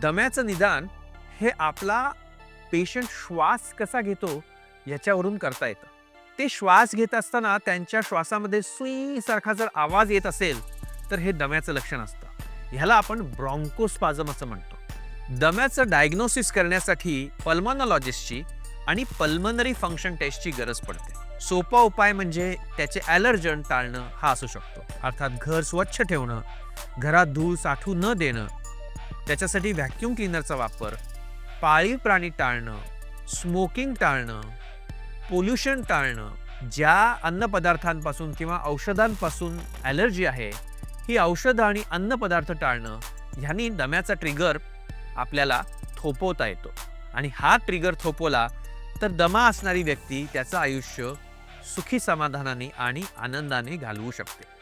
दम्याचं निदान हे आपला पेशंट श्वास कसा घेतो याच्यावरून करता येतं. ते श्वास घेत असताना त्यांच्या श्वासामध्ये सुई सारखा जर आवाज येत असेल तर हे दम्याचं लक्षण असतं. ह्याला आपण ब्रॉन्कोस्पाझम असं म्हणतो. दम्याचं डायग्नोसिस करण्यासाठी पल्मोनॉलॉजिस्टची आणि पल्मनरी फंक्शन टेस्टची गरज पडते. सोपा उपाय म्हणजे त्याचे ॲलर्जन टाळणं हा असू शकतो. अर्थात घर स्वच्छ ठेवणं, घरात धूळ साठू न देणं, त्याच्यासाठी व्हॅक्यूम क्लीनरचा वापर, पाळीव प्राणी टाळणं, स्मोकिंग टाळणं, पोल्युशन टाळणं, ज्या अन्नपदार्थांपासून किंवा औषधांपासून ॲलर्जी आहे ही औषधं आणि अन्नपदार्थ टाळणं, ह्यांनी दम्याचा ट्रिगर आपल्याला थोपवता येतो. आणि हा ट्रिगर थोपवला तर दमा असणारी व्यक्ती त्याचं आयुष्य सुखी समाधानाने आणि आनंदाने घालवू शकते.